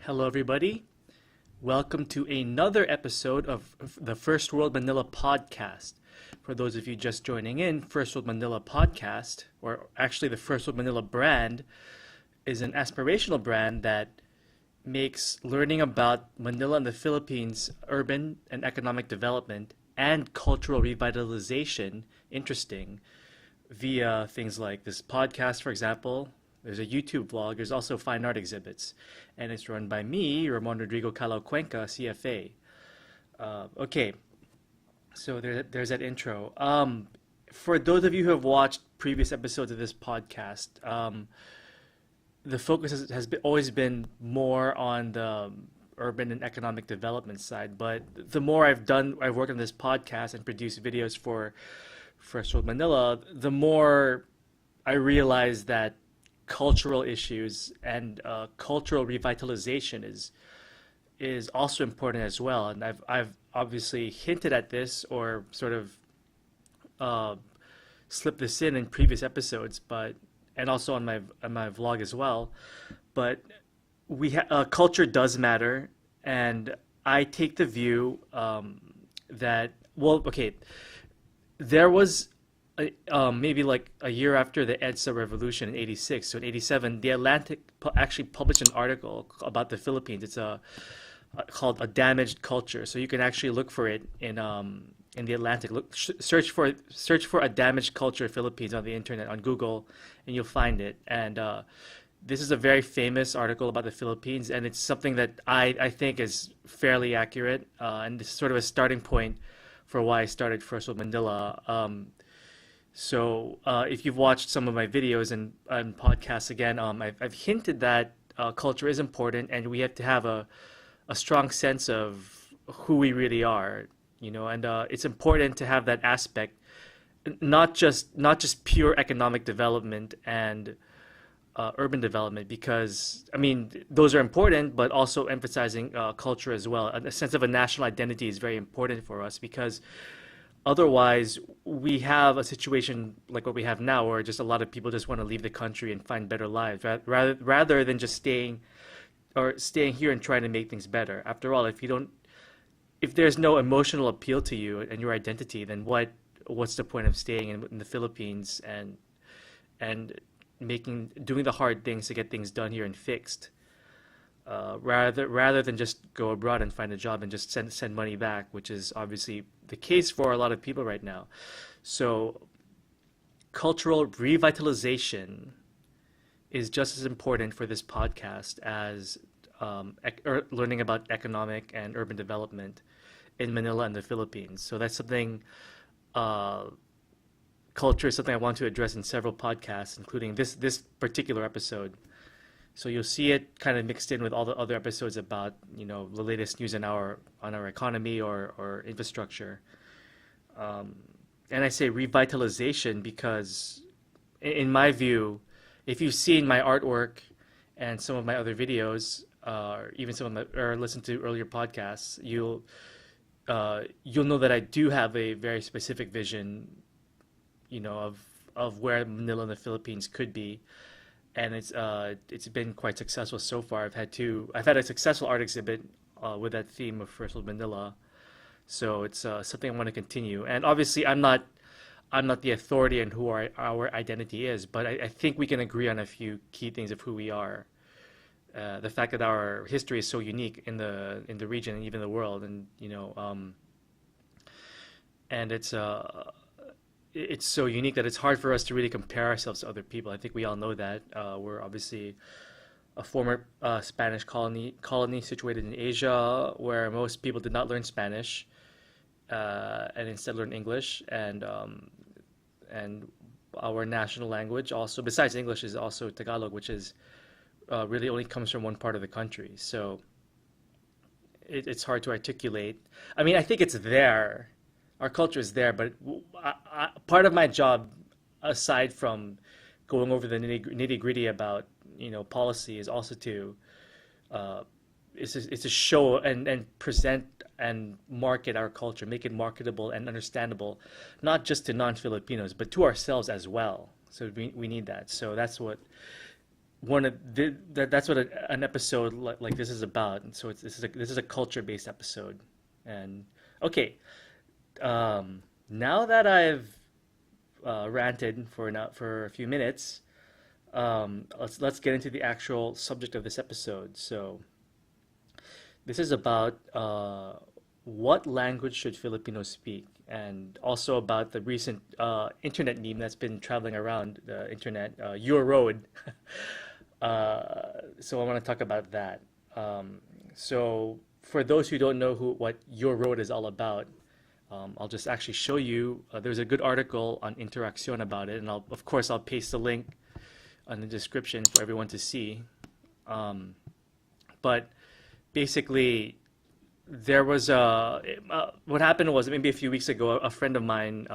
Hello, everybody. Welcome to another episode of the First World Manila podcast. For those of you just joining in, First World Manila podcast, or actually the First World Manila brand, is an aspirational brand that makes learning about Manila and the Philippines, urban and economic development, and cultural revitalization interesting via things like this podcast, for example. There's a YouTube vlog. There's also fine art exhibits. And it's run by me, Ramon Rodrigo Calao Cuenca, CFA. Okay, so there's that intro. For those of you who have watched previous episodes of this podcast, the focus always been more on the urban and economic development side. But the more I've worked on this podcast and produced videos for First World Manila, the more I realize that cultural issues and cultural revitalization is also important as well. And I've obviously hinted at this or sort of slipped this in previous episodes, but and also on my vlog as well. But culture does matter, and I take the view that there was maybe like a year after the EDSA revolution in '86. So in '87, The Atlantic actually published an article about the Philippines. It's called "A Damaged Culture." So you can actually look for it in the Atlantic. Search for "A Damaged Culture Philippines" on the internet on Google, and you'll find it. And this is a very famous article about the Philippines, and it's something that I think is fairly accurate, and it's sort of a starting point for why I started First World Manila. So if you've watched some of my videos and podcasts again, I've hinted that culture is important, and we have to have a strong sense of who we really are, and it's important to have that aspect, not just pure economic development and urban development, because I mean those are important, but also emphasizing culture as well. A sense of a national identity is very important for us, because otherwise, we have a situation like what we have now, where just a lot of people just want to leave the country and find better lives, rather than just staying here and trying to make things better. After all, if there's no emotional appeal to you and your identity, then what's the point of staying in the Philippines and doing the hard things to get things done here and fixed? Rather than just go abroad and find a job and just send money back, which is obviously the case for a lot of people right now. So cultural revitalization is just as important for this podcast as learning about economic and urban development in Manila and the Philippines. So that's something. Culture is something I want to address in several podcasts, including this particular episode. So you'll see it kind of mixed in with all the other episodes about the latest news on our economy or infrastructure. And I say revitalization because, in my view, if you've seen my artwork and some of my other videos, or even or listen to earlier podcasts, you'll know that I do have a very specific vision, of where Manila and the Philippines could be. And it's been quite successful so far. I've had a successful art exhibit with that theme of First World Manila, so it's something I want to continue. And obviously, I'm not the authority in who our identity is, but I think we can agree on a few key things of who we are. The fact that our history is so unique in the region and even the world, and and it's so unique that it's hard for us to really compare ourselves to other people. I think we all know that. We're obviously a former Spanish colony situated in Asia, where most people did not learn Spanish and instead learned English. And our national language, also besides English, is also Tagalog, which is really only comes from one part of the country. So it's hard to articulate. I mean, I think it's there. Our culture is there, but part of my job, aside from going over the nitty gritty about policy, is also to show and present and market our culture, make it marketable and understandable, not just to non-Filipinos but to ourselves as well. So we need that. So that's what that's what an episode like this is about. And so this is a culture-based episode. And okay, now that I've ranted for a few minutes, let's get into the actual subject of this episode. So this is about what language should Filipinos speak, and also about the recent internet meme that's been traveling around the internet, Youre Road. So I want to talk about that. So for those who don't know what Youre Road is all about, I'll just actually show you. There's a good article on Interacción about it, and of course I'll paste the link on the description for everyone to see. But basically, there was what happened was maybe a few weeks ago, a friend of mine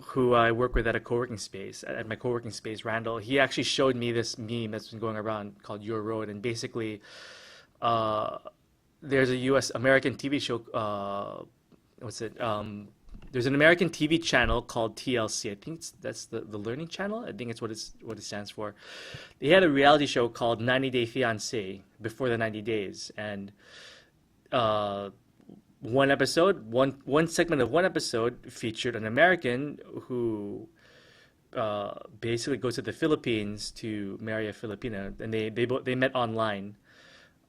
who I work with at a co-working space, at my co-working space, Randall, he actually showed me this meme that's been going around called Youre Road, and basically, there's a U.S. American TV show. What's it? There's an American TV channel called TLC. I think that's the Learning Channel. I think it's what it stands for. They had a reality show called 90 Day Fiancé, Before the 90 Days, and one segment of one episode featured an American who basically goes to the Philippines to marry a Filipina, and they met online.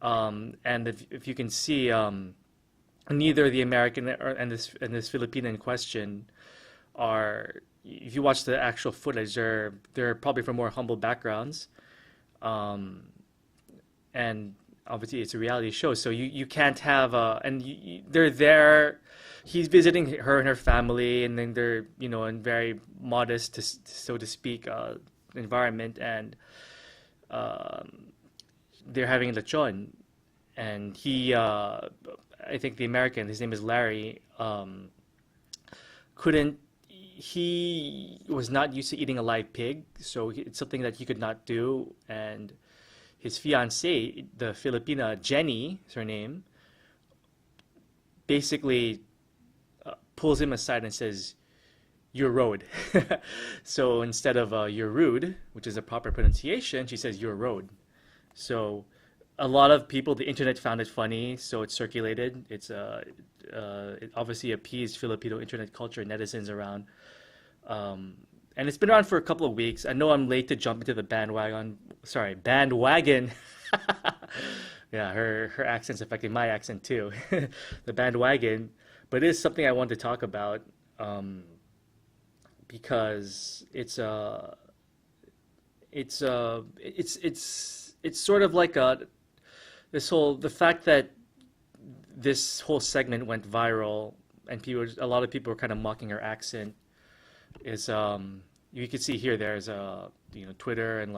And if you can see, neither the American and this Filipina in question are. If you watch the actual footage, they're probably from more humble backgrounds, and obviously it's a reality show, so you can't have they're there. He's visiting her and her family, and then they're in very modest, so to speak, environment, and they're having lechon, and I think the American, his name is Larry, he was not used to eating a live pig, so it's something that he could not do, and his fiancée, the Filipina, Jenny is her name, basically pulls him aside and says, "You're road." So instead of "you're rude," which is the proper pronunciation, she says, "You're road." So a lot of people, the internet found it funny, so it circulated. It obviously appeased Filipino internet culture, netizens around. And it's been around for a couple of weeks. I know I'm late to jump into the bandwagon. Sorry, bandwagon. Yeah, her accent's affecting my accent too. The bandwagon, but it is something I want to talk about because it's sort of like the fact that this whole segment went viral and a lot of people were kind of mocking her accent is you can see here there's Twitter and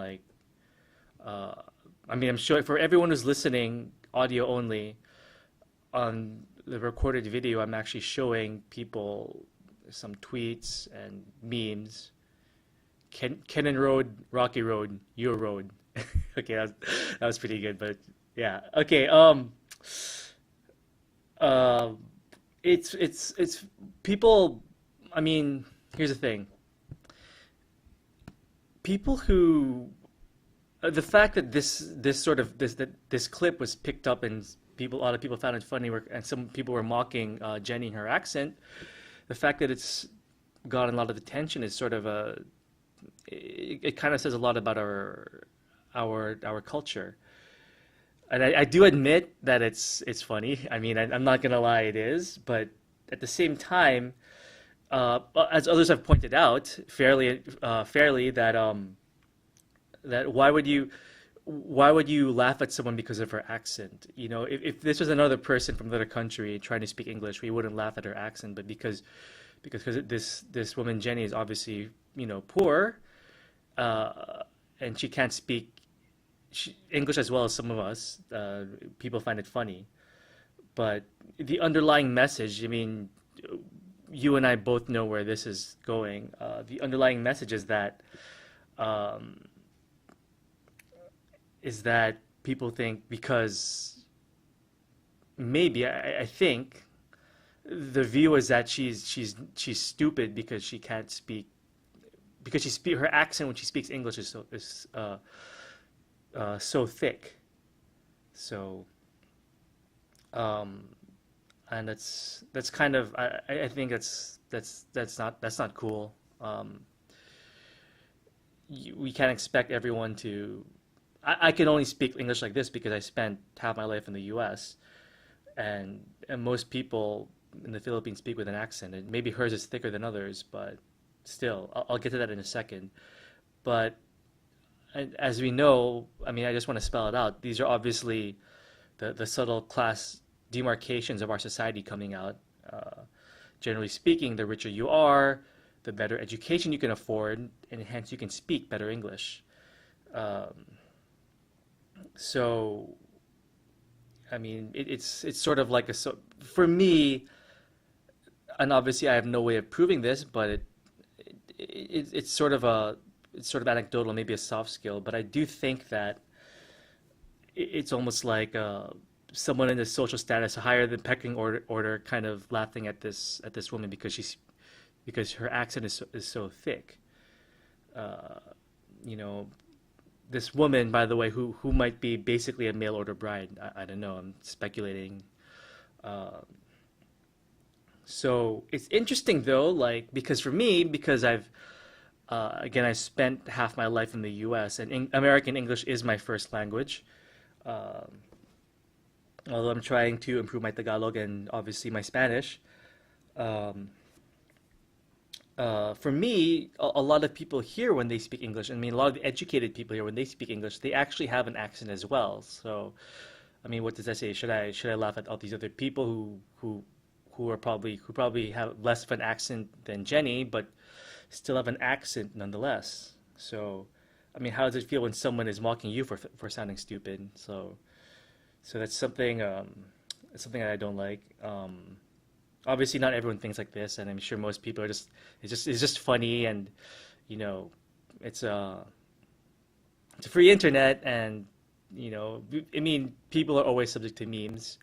I mean, I'm sure for everyone who's listening audio only, on the recorded video I'm actually showing people some tweets and memes. Kenan Road, Rocky Road, Your Road. Okay, that was pretty good, but yeah. Okay, it's people. I mean, here's the thing. People who, the fact that this clip was picked up and a lot of people found it funny, and some people were mocking Jenny and her accent. The fact that it's gotten a lot of attention is sort of it kind of says a lot about our culture. And I do admit that it's funny. I mean, I'm not gonna lie, it is. But at the same time, as others have pointed out fairly, that why would you laugh at someone because of her accent? If this was another person from another country trying to speak English, we wouldn't laugh at her accent. But because this woman Jenny is obviously poor, and she can't speak English as well as some of us, people find it funny. But the underlying message, I mean, you and I both know where this is going. The underlying message is that people think because maybe I think the view is that she's stupid because she can't speak, because her accent when she speaks English is so thick. So um, and that's kind of I think that's not cool. Um, we can't expect everyone to. I can only speak English like this because I spent half my life in the U.S. and most people in the Philippines speak with an accent, and maybe hers is thicker than others, but still, I'll get to that in a second. But as we know, I mean, I just want to spell it out. These are obviously the subtle class demarcations of our society coming out. Uh, Generally speaking, the richer you are, the better education you can afford, and hence you can speak better English. Um, so, I mean, it's sort of like for me, and obviously I have no way of proving this, but it's sort of it's sort of anecdotal, maybe a soft skill, but I do think that it's almost like someone in the social status higher than pecking order kind of laughing at this woman because her accent is so thick. Uh, you know, this woman, by the way, who might be basically a mail order bride. I don't know. I'm speculating. Uh, so it's interesting though, like because for me, because again I spent half my life in the U.S. and American English is my first language. Um, Although I'm trying to improve my Tagalog and obviously my Spanish. Um, for me, a lot of people here when they speak English, I mean, a lot of the educated people here when they speak English, they actually have an accent as well. So, I mean, what does that say? Should I laugh at all these other people who probably have less of an accent than Jenny, but still have an accent nonetheless? So, I mean, how does it feel when someone is mocking you for sounding stupid? So that's something that I don't like. Obviously, not everyone thinks like this, and I'm sure most people are just it's just funny, and you know, it's a it's a free internet, and I mean, people are always subject to memes.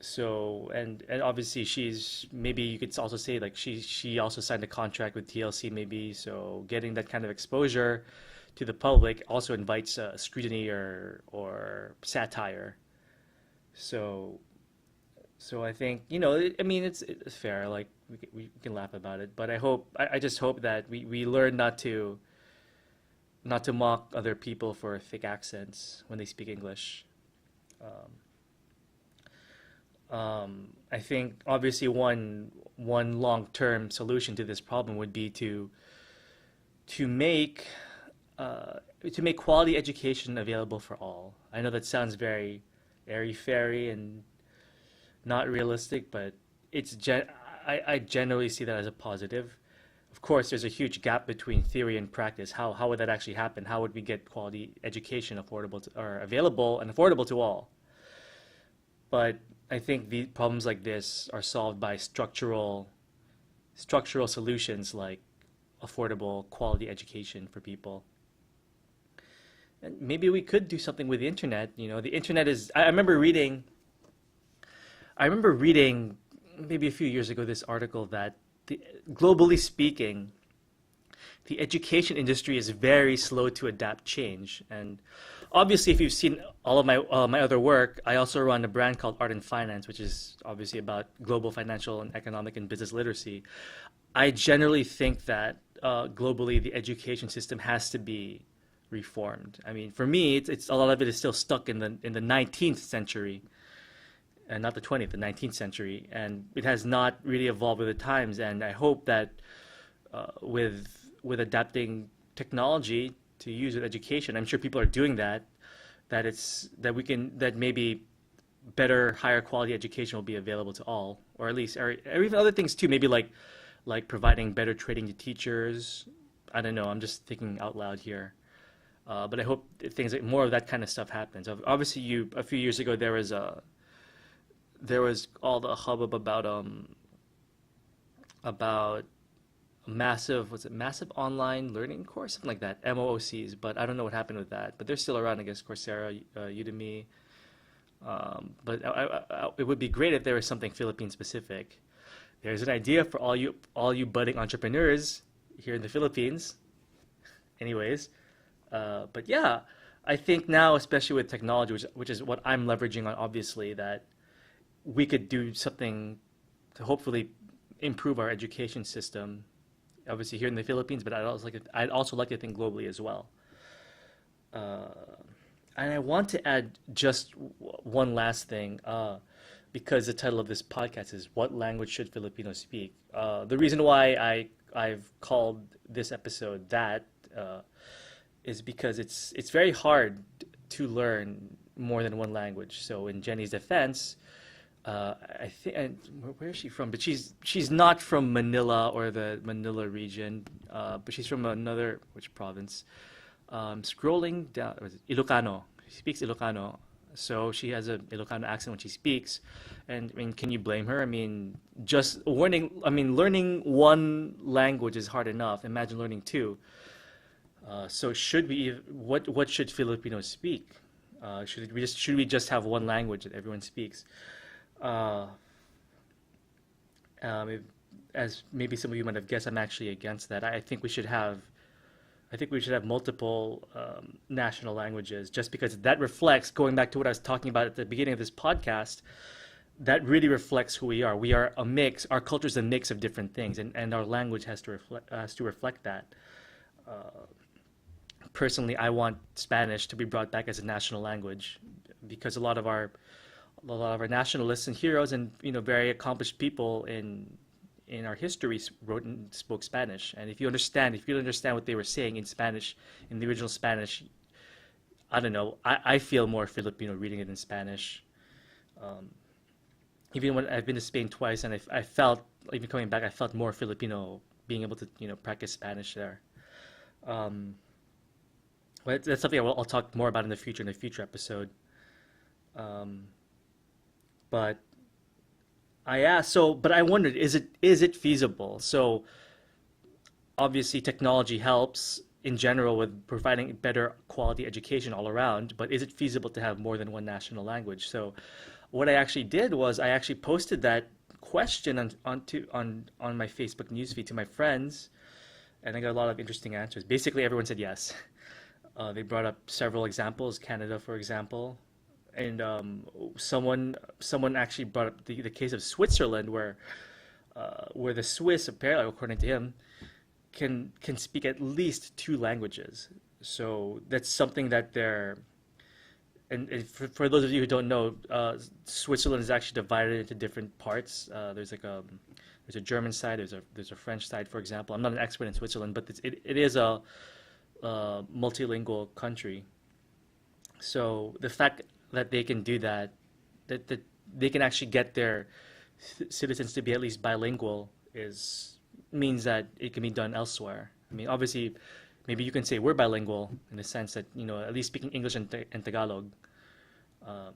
So and obviously she's maybe you could also say like she also signed a contract with TLC maybe, so getting that kind of exposure to the public also invites scrutiny or satire. So so I think I mean it's fair. Like we can laugh about it, but I just hope that we learn not to mock other people for thick accents when they speak English. Um, I think obviously one long-term solution to this problem would be to make uh, to make quality education available for all. I know that sounds very airy-fairy and not realistic, but I generally see that as a positive. Of course, there's a huge gap between theory and practice. How would that actually happen? How would we get quality education or available and affordable to all? But I think the problems like this are solved by structural solutions like affordable quality education for people. And maybe we could do something with the internet. The internet is. I remember reading maybe a few years ago this article that globally speaking, the education industry is very slow to adapt change. And obviously, if you've seen all of my other work, I also run a brand called Art and Finance, which is obviously about global financial and economic and business literacy. I generally think that globally the education system has to be reformed. I mean, for me, it's a lot of it is still stuck in the 19th century and not the 20th, the 19th century, and it has not really evolved with the times. And I hope that with adapting technology to use with education, I'm sure people are doing that. That maybe better, higher quality education will be available to all, or at least, or even other things too. Maybe like providing better training to teachers. I don't know. I'm just thinking out loud here. But I hope things like more of that kind of stuff happens. Obviously, a few years ago there was all the hubbub about massive online learning course, something like that, MOOCs. But I don't know what happened with that. But they're still around, I guess. Coursera, Udemy. But it would be great if there was something Philippine specific. There's an idea for all you budding entrepreneurs here in the Philippines. Anyways, but yeah, I think now, especially with technology, which is what I'm leveraging on, obviously, that we could do something to hopefully improve our education system. Obviously here in the Philippines, but I'd also like to think globally as well. Uh, and I want to add just one last thing, because the title of this podcast is "What Language Should Filipinos Speak?" The reason why I've called this episode that is because it's very hard to learn more than one language. So in Jenny's defense, I think, and where is she from? But she's not from Manila or the Manila region, but she's from another, which province? Scrolling down, was it Ilocano. She speaks Ilocano, so she has a Ilocano accent when she speaks. And I mean, can you blame her? I mean, learning one language is hard enough. Imagine learning two. So what should Filipinos speak? Should we just have one language that everyone speaks? Uh, if, as maybe some of you might have guessed, I'm actually against that. I think we should have multiple national languages, just because that reflects, going back to what I was talking about at the beginning of this podcast, that really reflects who we are. We are a mix. Our culture is a mix of different things, and our language has to reflect that. Uh, Personally, I want Spanish to be brought back as a national language, because a lot of our nationalists and heroes and very accomplished people in our history wrote and spoke Spanish. And if you understand what they were saying in Spanish, in the original Spanish, I don't know. I feel more Filipino reading it in Spanish. Um, Even when I've been to Spain twice, and I felt, even coming back, I felt more Filipino being able to practice Spanish there. Um, but that's something I'll talk more about in the future, in a future episode. Um, but but I wondered, is it feasible? So obviously technology helps in general with providing better quality education all around, but is it feasible to have more than one national language? So what I actually did was I actually posted that question on my Facebook newsfeed to my friends, and I got a lot of interesting answers. Basically, everyone said yes. They brought up several examples, Canada, for example, and someone actually brought up the case of Switzerland, where the Swiss, apparently, according to him, can speak at least two languages. So that's something that they're and for those of you who don't know, Switzerland is actually divided into different parts. There's a German side, there's a French side, for example. I'm not an expert in Switzerland, but it is a multilingual country. So the fact that they can do that, that they can actually get their citizens to be at least bilingual, is means that it can be done elsewhere. I mean, obviously, maybe you can say we're bilingual in the sense that at least speaking English and Tagalog. Um,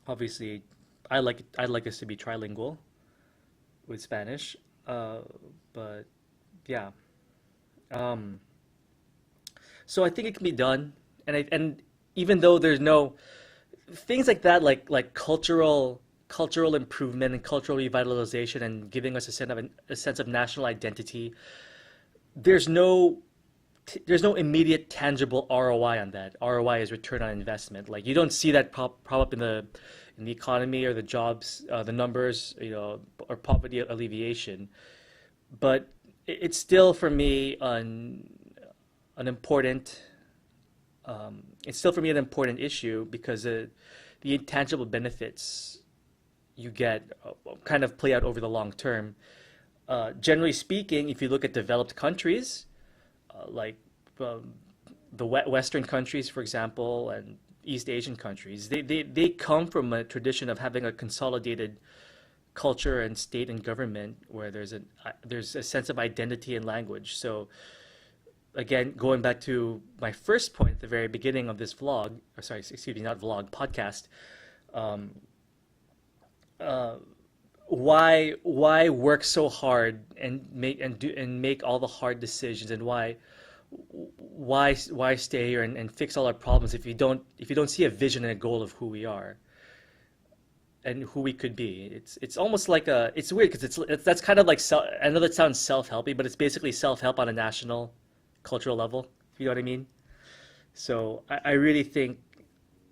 Obviously, I'd like us to be trilingual with Spanish, but yeah. Um, so I think it can be done, and even though there's no things like that, like cultural improvement and cultural revitalization and giving us a sense of national identity, there's no there's no immediate tangible ROI on that. ROI is return on investment. Like you don't see that prop up in the economy or the jobs, the numbers, or poverty alleviation. But it's still for me an important. It's still for me an important issue because the intangible benefits you get kind of play out over the long term. Generally speaking, if you look at developed countries, like um, the Western countries, for example, and East Asian countries, they come from a tradition of having a consolidated culture and state and government where there's a sense of identity and language. So again, going back to my first point at the very beginning of this vlog, or sorry, excuse me, not vlog, podcast, um, uh, why work so hard and make all the hard decisions, and why stay here and fix all our problems if you don't see a vision and a goal of who we are and who we could be. It's almost like it's weird because that's kind of like I know that sounds self-helpy, but it's basically self-help on a national cultural level, if you know what I mean. So I really think,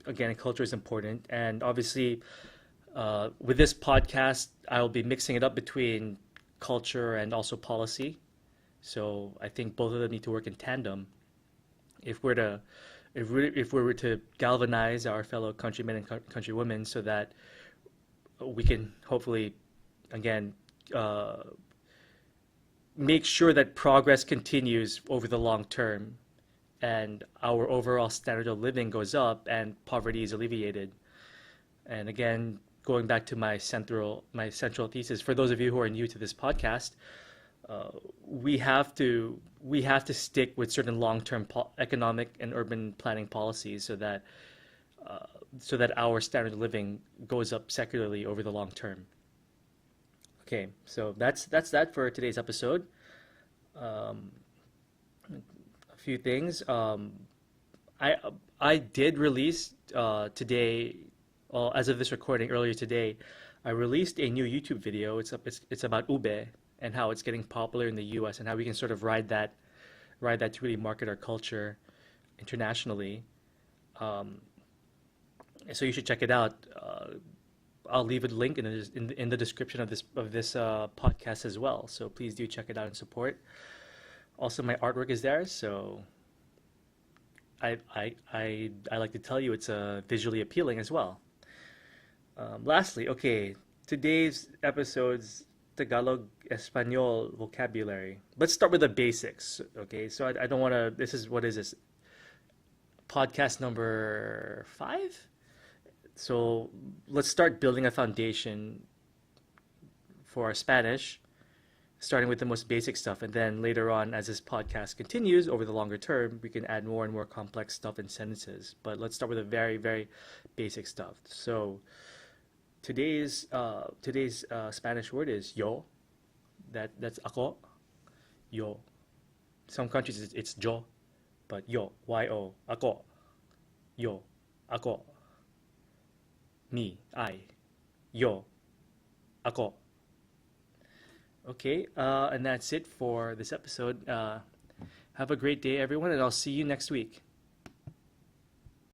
again, culture is important. And obviously, with this podcast, I'll be mixing it up between culture and also policy. So I think both of them need to work in tandem if we're to if we were to galvanize our fellow countrymen and countrywomen so that we can hopefully again make sure that progress continues over the long term and our overall standard of living goes up and poverty is alleviated. And again, going back to my central thesis, for those of you who are new to this podcast, uh, we have to stick with certain long-term economic and urban planning policies uh, so that our standard of living goes up secularly over the long term. Okay, so that's that for today's episode. Um, a few things. I I did release today, as of this recording earlier today, I released a new YouTube video. It's about ube and how it's getting popular in the U.S. and how we can sort of ride that to really market our culture internationally. Um, so you should check it out. I'll leave a link in the description of this podcast as well. So please do check it out and support. Also, my artwork is there, so I like to tell you it's visually appealing as well. Lastly, okay, today's episode's Tagalog Espanol vocabulary. Let's start with the basics. Okay, so I don't want to. What is this? Podcast number 5. So let's start building a foundation for our Spanish, starting with the most basic stuff. And then later on, as this podcast continues over the longer term, we can add more and more complex stuff in sentences. But let's start with the very, very basic stuff. So today's Spanish word is yo. That's ako, yo. Some countries it's yo, but yo, yo, ako, yo, ako, me, I, yo, ako. Okay, and that's it for this episode. Have a great day, everyone, and I'll see you next week.